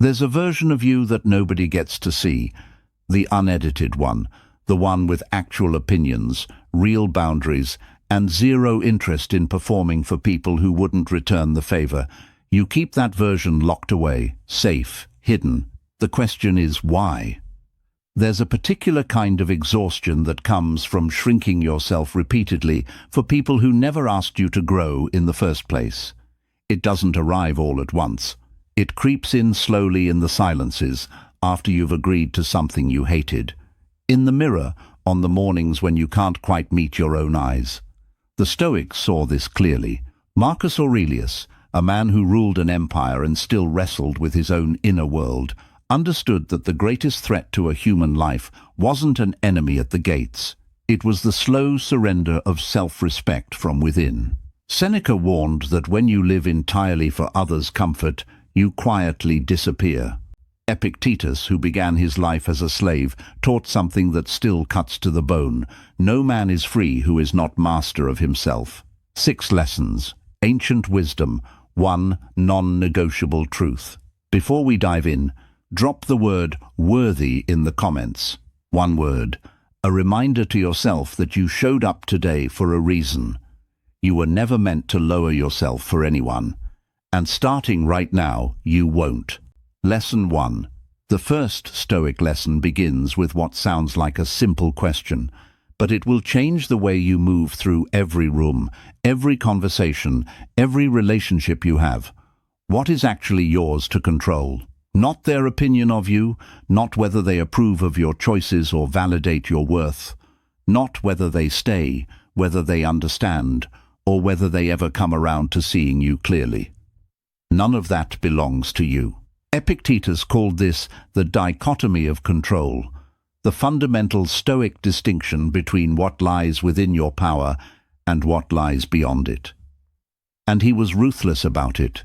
There's a version of you that nobody gets to see, the unedited one, the one with actual opinions, real boundaries, and zero interest in performing for people who wouldn't return the favor. You keep that version locked away, safe, hidden. The question is why? There's a particular kind of exhaustion that comes from shrinking yourself repeatedly for people who never asked you to grow in the first place. It doesn't arrive all at once. It creeps in slowly in the silences after you've agreed to something you hated. In the mirror, on the mornings when you can't quite meet your own eyes. The Stoics saw this clearly. Marcus Aurelius, a man who ruled an empire and still wrestled with his own inner world, understood that the greatest threat to a human life wasn't an enemy at the gates. It was the slow surrender of self-respect from within. Seneca warned that when you live entirely for others' comfort, you quietly disappear. Epictetus, who began his life as a slave, taught something that still cuts to the bone. No man is free who is not master of himself. 6 lessons. Ancient wisdom. 1 non-negotiable truth. Before we dive in, drop the word worthy in the comments. 1 word. A reminder to yourself that you showed up today for a reason. You were never meant to lower yourself for anyone. And starting right now, you won't. Lesson 1. The first Stoic lesson begins with what sounds like a simple question, but it will change the way you move through every room, every conversation, every relationship you have. What is actually yours to control? Not their opinion of you, not whether they approve of your choices or validate your worth, not whether they stay, whether they understand, or whether they ever come around to seeing you clearly. None of that belongs to you. Epictetus called this the dichotomy of control, the fundamental Stoic distinction between what lies within your power and what lies beyond it. And he was ruthless about it.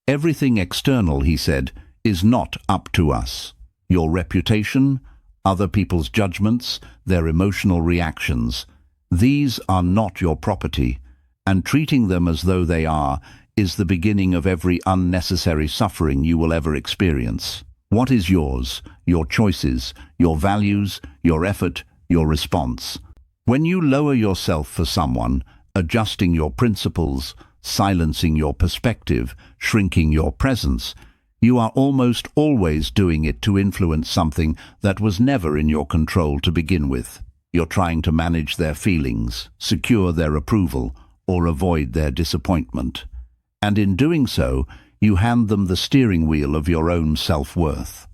Everything external, he said, is not up to us. Your reputation, other people's judgments, their emotional reactions, these are not your property, and treating them as though they are is the beginning of every unnecessary suffering you will ever experience. What is yours? Your choices, your values, your effort, your response. When you lower yourself for someone, adjusting your principles, silencing your perspective, shrinking your presence, you are almost always doing it to influence something that was never in your control to begin with. You're trying to manage their feelings, secure their approval, or avoid their disappointment. And in doing so, you hand them the steering wheel of your own self-worth.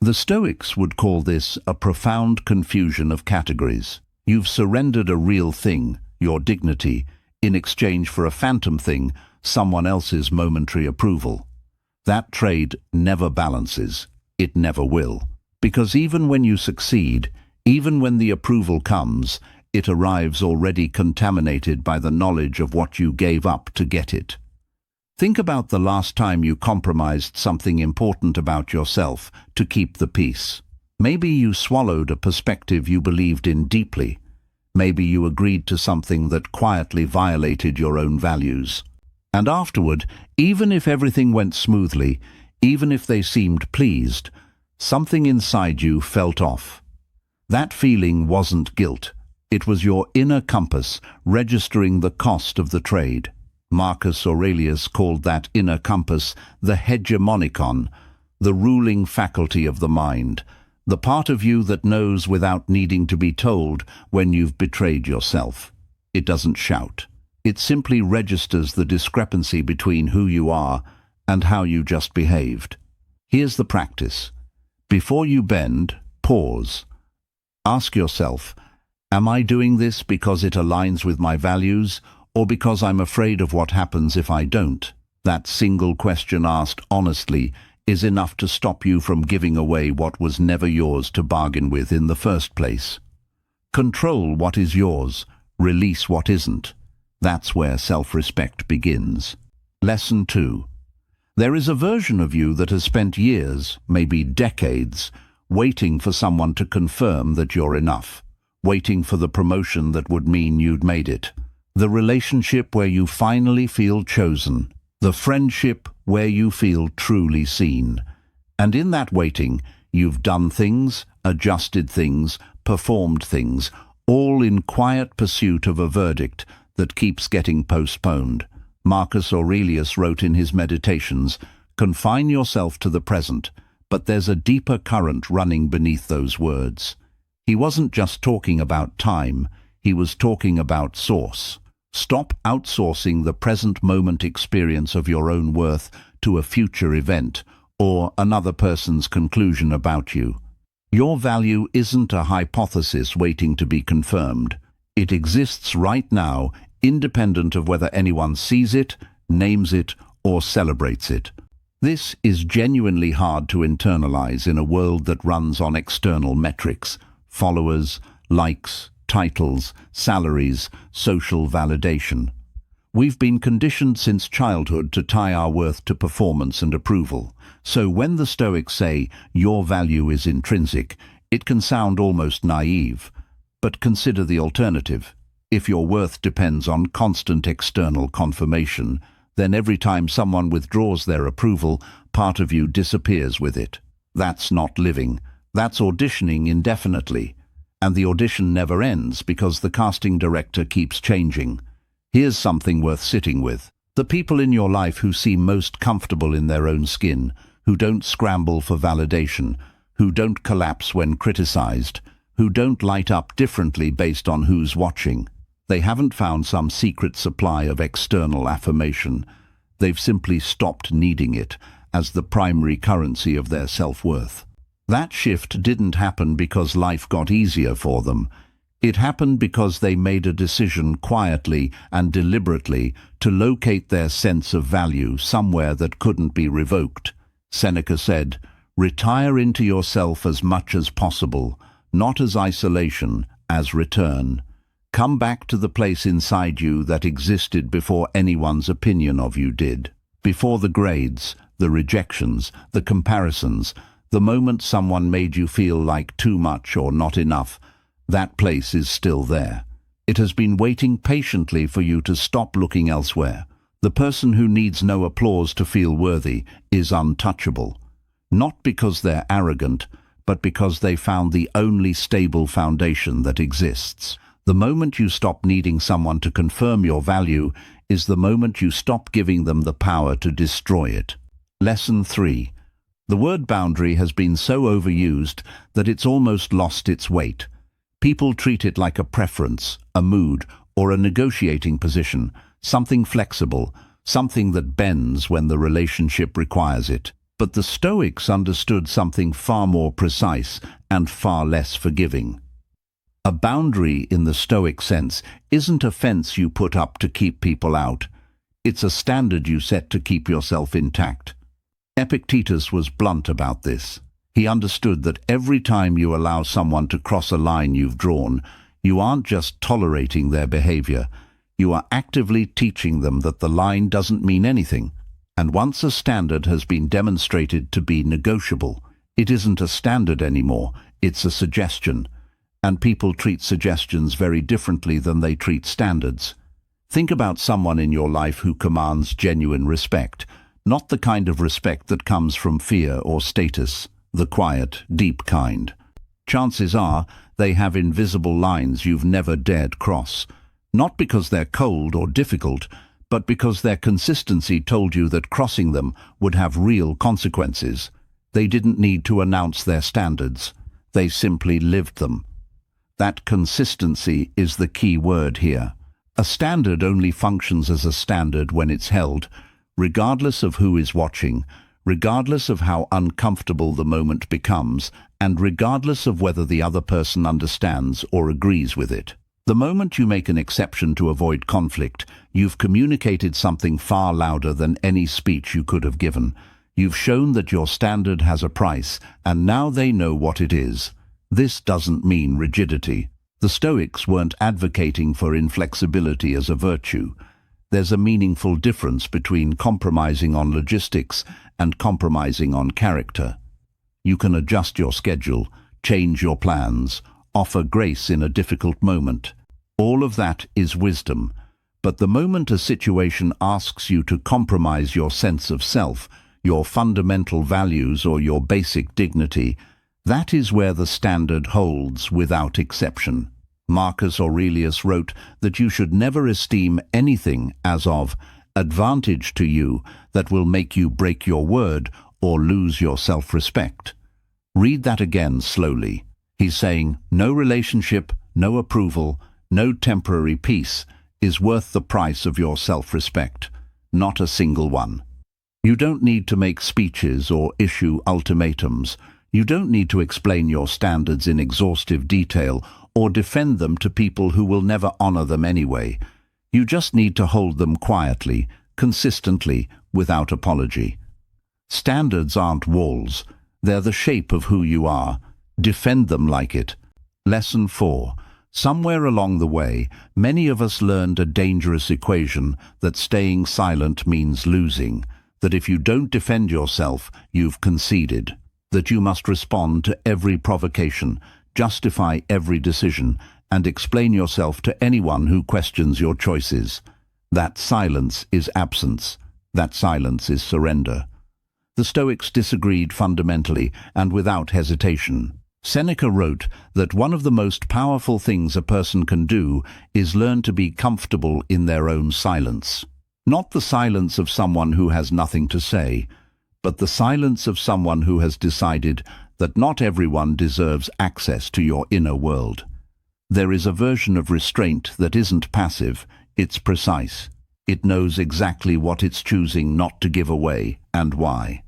The Stoics would call this a profound confusion of categories. You've surrendered a real thing, your dignity, in exchange for a phantom thing, someone else's momentary approval. That trade never balances. It never will. Because even when you succeed, even when the approval comes, it arrives already contaminated by the knowledge of what you gave up to get it. Think about the last time you compromised something important about yourself to keep the peace. Maybe you swallowed a perspective you believed in deeply. Maybe you agreed to something that quietly violated your own values. And afterward, even if everything went smoothly, even if they seemed pleased, something inside you felt off. That feeling wasn't guilt. It was your inner compass registering the cost of the trade. Marcus Aurelius called that inner compass the hegemonikon, the ruling faculty of the mind, the part of you that knows without needing to be told when you've betrayed yourself. It doesn't shout. It simply registers the discrepancy between who you are and how you just behaved. Here's the practice. Before you bend, pause. Ask yourself, am I doing this because it aligns with my values, or because I'm afraid of what happens if I don't? That single question asked honestly is enough to stop you from giving away what was never yours to bargain with in the first place. Control what is yours, release what isn't. That's where self-respect begins. Lesson 2. There is a version of you that has spent years, maybe decades, waiting for someone to confirm that you're enough, waiting for the promotion that would mean you'd made it. The relationship where you finally feel chosen, the friendship where you feel truly seen. And in that waiting, you've done things, adjusted things, performed things, all in quiet pursuit of a verdict that keeps getting postponed. Marcus Aurelius wrote in his Meditations, "Confine yourself to the present," but there's a deeper current running beneath those words. He wasn't just talking about time, he was talking about source. Stop outsourcing the present moment experience of your own worth to a future event or another person's conclusion about you. Your value isn't a hypothesis waiting to be confirmed. It exists right now, independent of whether anyone sees it, names it, or celebrates it. This is genuinely hard to internalize in a world that runs on external metrics: followers, likes, titles, salaries, social validation. We've been conditioned since childhood to tie our worth to performance and approval. So when the Stoics say, "Your value is intrinsic," it can sound almost naive. But consider the alternative. If your worth depends on constant external confirmation, then every time someone withdraws their approval, part of you disappears with it. That's not living. That's auditioning indefinitely. And the audition never ends because the casting director keeps changing. Here's something worth sitting with. The people in your life who seem most comfortable in their own skin, who don't scramble for validation, who don't collapse when criticized, who don't light up differently based on who's watching. They haven't found some secret supply of external affirmation. They've simply stopped needing it as the primary currency of their self-worth. That shift didn't happen because life got easier for them. It happened because they made a decision quietly and deliberately to locate their sense of value somewhere that couldn't be revoked. Seneca said, "Retire into yourself as much as possible, not as isolation, as return. Come back to the place inside you that existed before anyone's opinion of you did. Before the grades, the rejections, the comparisons, the moment someone made you feel like too much or not enough, that place is still there. It has been waiting patiently for you to stop looking elsewhere. The person who needs no applause to feel worthy is untouchable. Not because they're arrogant, but because they found the only stable foundation that exists. The moment you stop needing someone to confirm your value is the moment you stop giving them the power to destroy it." Lesson 3. The word boundary has been so overused that it's almost lost its weight. People treat it like a preference, a mood, or a negotiating position, something flexible, something that bends when the relationship requires it. But the Stoics understood something far more precise and far less forgiving. A boundary in the Stoic sense isn't a fence you put up to keep people out. It's a standard you set to keep yourself intact. Epictetus was blunt about this. He understood that every time you allow someone to cross a line you've drawn, you aren't just tolerating their behavior, you are actively teaching them that the line doesn't mean anything. And once a standard has been demonstrated to be negotiable, it isn't a standard anymore, it's a suggestion. And people treat suggestions very differently than they treat standards. Think about someone in your life who commands genuine respect, not the kind of respect that comes from fear or status, the quiet, deep kind. Chances are they have invisible lines you've never dared cross, not because they're cold or difficult, but because their consistency told you that crossing them would have real consequences. They didn't need to announce their standards. They simply lived them. That consistency is the key word here. A standard only functions as a standard when it's held, regardless of who is watching, regardless of how uncomfortable the moment becomes, and regardless of whether the other person understands or agrees with it. The moment you make an exception to avoid conflict, you've communicated something far louder than any speech you could have given. You've shown that your standard has a price, and now they know what it is. This doesn't mean rigidity. The Stoics weren't advocating for inflexibility as a virtue. There's a meaningful difference between compromising on logistics and compromising on character. You can adjust your schedule, change your plans, offer grace in a difficult moment. All of that is wisdom. But the moment a situation asks you to compromise your sense of self, your fundamental values or your basic dignity, that is where the standard holds without exception. Marcus Aurelius wrote that you should never esteem anything as of advantage to you that will make you break your word or lose your self-respect. Read that again slowly. He's saying no relationship, no approval, no temporary peace is worth the price of your self-respect. Not a single one. You don't need to make speeches or issue ultimatums. You don't need to explain your standards in exhaustive detail or defend them to people who will never honor them anyway. You just need to hold them quietly, consistently, without apology. Standards aren't walls. They're the shape of who you are. Defend them like it. Lesson 4. Somewhere along the way, many of us learned a dangerous equation that staying silent means losing, that if you don't defend yourself, you've conceded, that you must respond to every provocation, justify every decision, and explain yourself to anyone who questions your choices. That silence is absence. That silence is surrender. The Stoics disagreed fundamentally and without hesitation. Seneca wrote that one of the most powerful things a person can do is learn to be comfortable in their own silence. Not the silence of someone who has nothing to say, but the silence of someone who has decided that not everyone deserves access to your inner world. There is a version of restraint that isn't passive, it's precise. It knows exactly what it's choosing not to give away and why.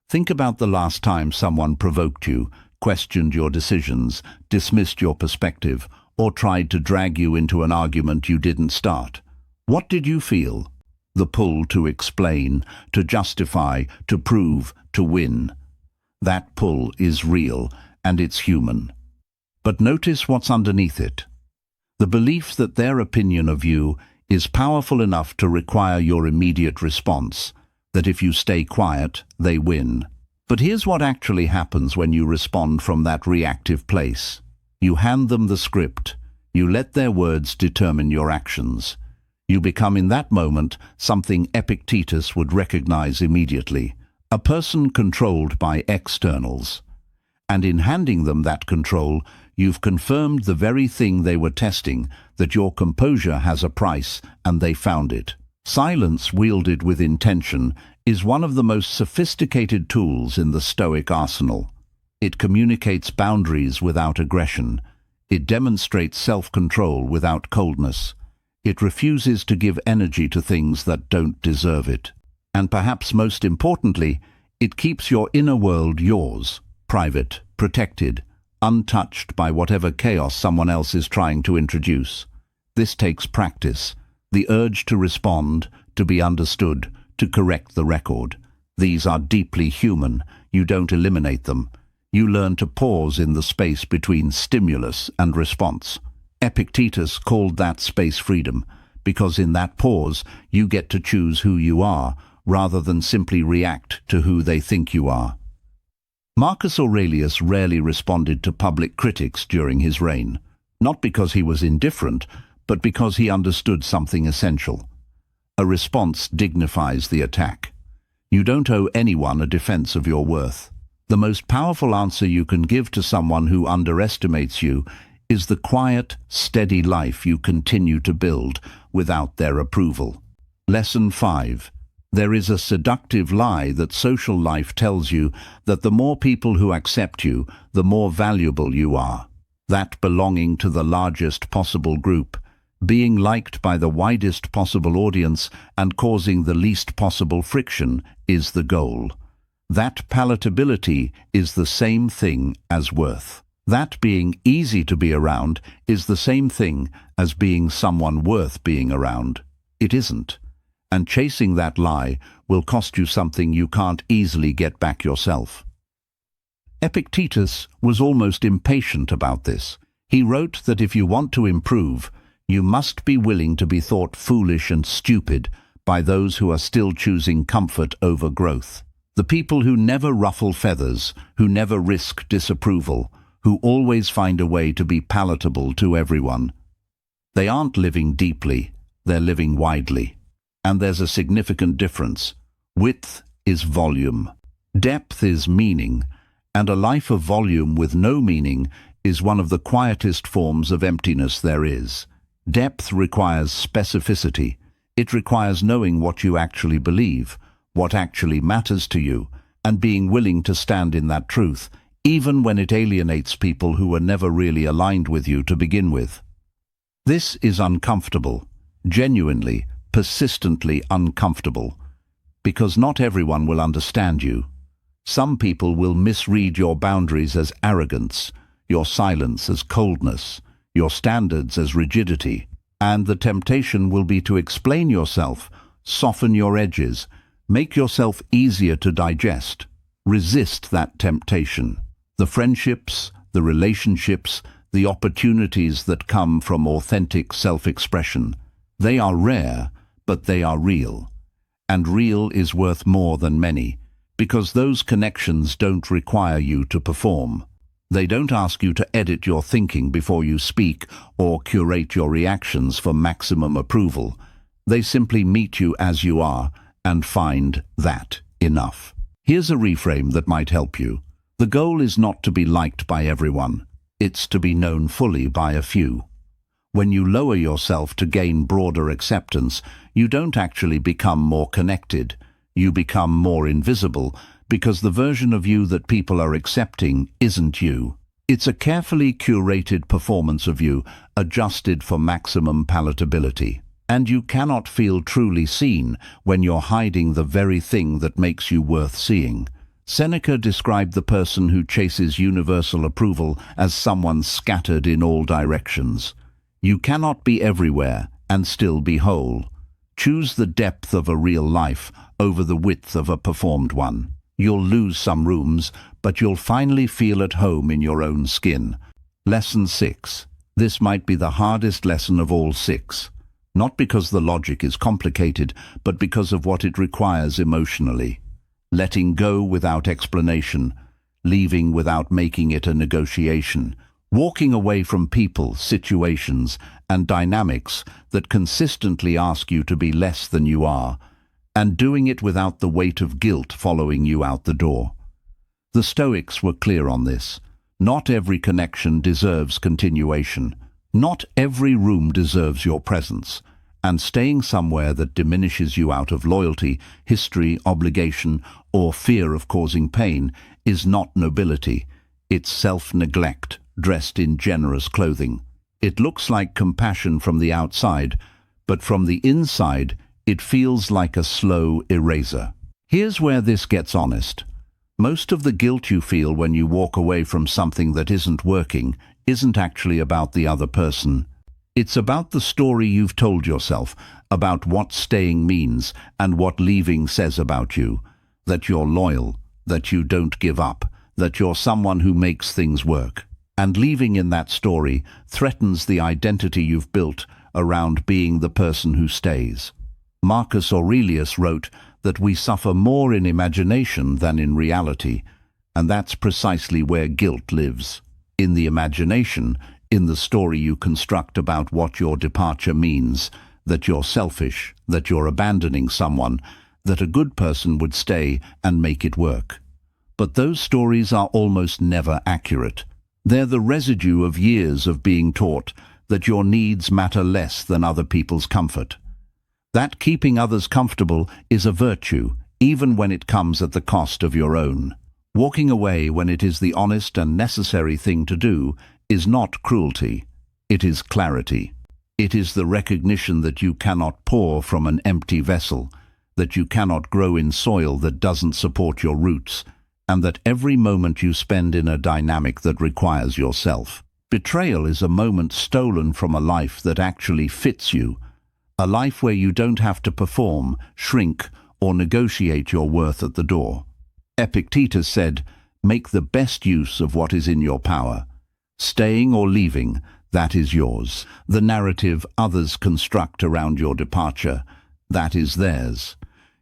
Think about the last time someone provoked you, questioned your decisions, dismissed your perspective, or tried to drag you into an argument you didn't start. What did you feel? The pull to explain, to justify, to prove, to win. That pull is real, and it's human. But notice what's underneath it. The belief that their opinion of you is powerful enough to require your immediate response, that if you stay quiet, they win. But here's what actually happens when you respond from that reactive place. You hand them the script. You let their words determine your actions. You become in that moment something Epictetus would recognize immediately, a person controlled by externals. And in handing them that control, you've confirmed the very thing they were testing, that your composure has a price, and they found it. Silence wielded with intention is one of the most sophisticated tools in the Stoic arsenal. It communicates boundaries without aggression. It demonstrates self-control without coldness. It refuses to give energy to things that don't deserve it. And perhaps most importantly, it keeps your inner world yours, private, protected, untouched by whatever chaos someone else is trying to introduce. This takes practice, the urge to respond, to be understood, to correct the record. These are deeply human. You don't eliminate them. You learn to pause in the space between stimulus and response. Epictetus called that space freedom, because in that pause you get to choose who you are, rather than simply react to who they think you are. Marcus Aurelius rarely responded to public critics during his reign, not because he was indifferent, but because he understood something essential. A response dignifies the attack. You don't owe anyone a defense of your worth. The most powerful answer you can give to someone who underestimates you is the quiet, steady life you continue to build without their approval. Lesson 5. There is a seductive lie that social life tells you that the more people who accept you, the more valuable you are. That belonging to the largest possible group, being liked by the widest possible audience and causing the least possible friction is the goal. That palatability is the same thing as worth. That being easy to be around is the same thing as being someone worth being around. It isn't. And chasing that lie will cost you something you can't easily get back yourself. Epictetus was almost impatient about this. He wrote that if you want to improve, you must be willing to be thought foolish and stupid by those who are still choosing comfort over growth. The people who never ruffle feathers, who never risk disapproval, who always find a way to be palatable to everyone. They aren't living deeply, they're living widely. And there's a significant difference. Width is volume. Depth is meaning, and a life of volume with no meaning is one of the quietest forms of emptiness there is. Depth requires specificity. It requires knowing what you actually believe, what actually matters to you, and being willing to stand in that truth, even when it alienates people who were never really aligned with you to begin with. This is uncomfortable, genuinely, persistently uncomfortable, because not everyone will understand you. Some people will misread your boundaries as arrogance, your silence as coldness, your standards as rigidity, and the temptation will be to explain yourself, soften your edges, make yourself easier to digest. Resist that temptation. The friendships, the relationships, the opportunities that come from authentic self-expression, they are rare, but they are real. And real is worth more than many, because those connections don't require you to perform. They don't ask you to edit your thinking before you speak or curate your reactions for maximum approval. They simply meet you as you are and find that enough. Here's a reframe that might help you. The goal is not to be liked by everyone. It's to be known fully by a few. When you lower yourself to gain broader acceptance, you don't actually become more connected. You become more invisible, because the version of you that people are accepting isn't you. It's a carefully curated performance of you, adjusted for maximum palatability. And you cannot feel truly seen when you're hiding the very thing that makes you worth seeing. Seneca described the person who chases universal approval as someone scattered in all directions. You cannot be everywhere and still be whole. Choose the depth of a real life over the width of a performed one. You'll lose some rooms, but you'll finally feel at home in your own skin. Lesson 6. This might be the hardest lesson of all 6. Not because the logic is complicated, but because of what it requires emotionally. Letting go without explanation, leaving without making it a negotiation, walking away from people, situations, and dynamics that consistently ask you to be less than you are, and doing it without the weight of guilt following you out the door. The Stoics were clear on this. Not every connection deserves continuation. Not every room deserves your presence. And staying somewhere that diminishes you out of loyalty, history, obligation, or fear of causing pain is not nobility. It's self-neglect, dressed in generous clothing. It looks like compassion from the outside, but from the inside, it feels like a slow eraser. Here's where this gets honest. Most of the guilt you feel when you walk away from something that isn't working isn't actually about the other person. It's about the story you've told yourself, about what staying means and what leaving says about you. That you're loyal, that you don't give up, that you're someone who makes things work. And leaving in that story threatens the identity you've built around being the person who stays. Marcus Aurelius wrote that we suffer more in imagination than in reality, and that's precisely where guilt lives. In the imagination, in the story you construct about what your departure means, that you're selfish, that you're abandoning someone, that a good person would stay and make it work. But those stories are almost never accurate. They're the residue of years of being taught that your needs matter less than other people's comfort. That keeping others comfortable is a virtue, even when it comes at the cost of your own. Walking away when it is the honest and necessary thing to do is not cruelty, it is clarity. It is the recognition that you cannot pour from an empty vessel, that you cannot grow in soil that doesn't support your roots, and that every moment you spend in a dynamic that requires yourself. Betrayal is a moment stolen from a life that actually fits you, a life where you don't have to perform, shrink, or negotiate your worth at the door. Epictetus said, "Make the best use of what is in your power. Staying or leaving, that is yours. The narrative others construct around your departure, that is theirs.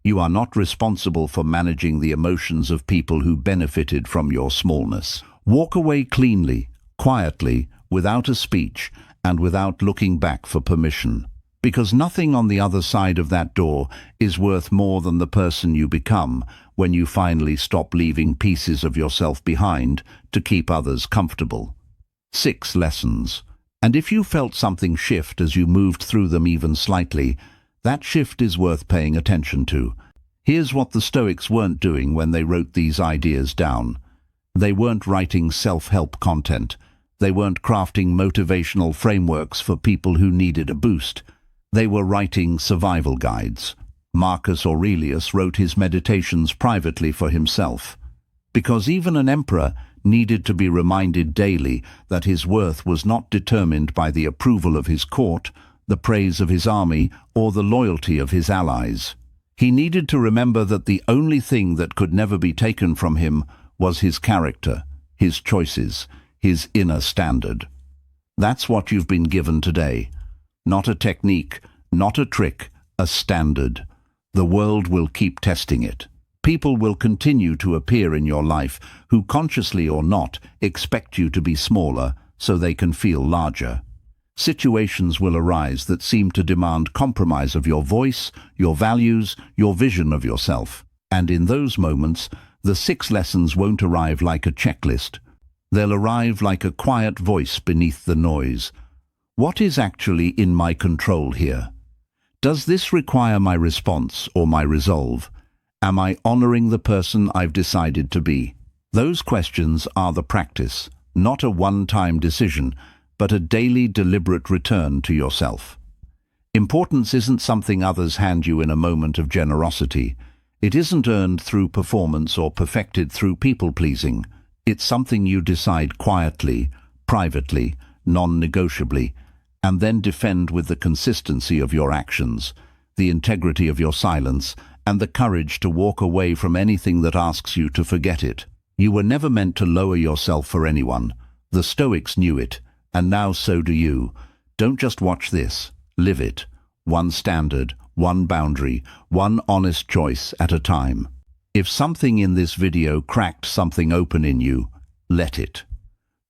You are not responsible for managing the emotions of people who benefited from your smallness. Walk away cleanly, quietly, without a speech, and without looking back for permission. because nothing on the other side of that door is worth more than the person you become when you finally stop leaving pieces of yourself behind to keep others comfortable. 6 lessons. And if you felt something shift as you moved through them even slightly, that shift is worth paying attention to. Here's what the Stoics weren't doing when they wrote these ideas down. They weren't writing self-help content. They weren't crafting motivational frameworks for people who needed a boost. They were writing survival guides. Marcus Aurelius wrote his meditations privately for himself, because even an emperor needed to be reminded daily that his worth was not determined by the approval of his court, the praise of his army, or the loyalty of his allies. He needed to remember that the only thing that could never be taken from him was his character, his choices, his inner standard. That's what you've been given today. Not a technique, not a trick, a standard. The world will keep testing it. People will continue to appear in your life who, consciously or not, expect you to be smaller so they can feel larger. Situations will arise that seem to demand compromise of your voice, your values, your vision of yourself. And in those moments, the 6 lessons won't arrive like a checklist. They'll arrive like a quiet voice beneath the noise. What is actually in my control here? Does this require my response or my resolve? Am I honoring the person I've decided to be? Those questions are the practice, not a one-time decision, but a daily deliberate return to yourself. Importance isn't something others hand you in a moment of generosity. It isn't earned through performance or perfected through people-pleasing. It's something you decide quietly, privately, non-negotiably, and then defend with the consistency of your actions, the integrity of your silence, and the courage to walk away from anything that asks you to forget it. You were never meant to lower yourself for anyone. The Stoics knew it, and now so do you. Don't just watch this, live it. One standard, one boundary, one honest choice at a time. If something in this video cracked something open in you, let it.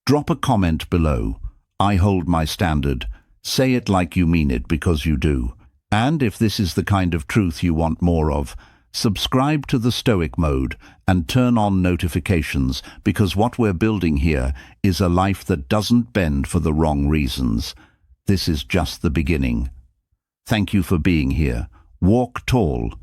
Drop a comment below. I hold my standard. Say it like you mean it, because you do. And if this is the kind of truth you want more of, subscribe to the Stoic Mode and turn on notifications, because what we're building here is a life that doesn't bend for the wrong reasons. This is just the beginning. Thank you for being here. Walk tall.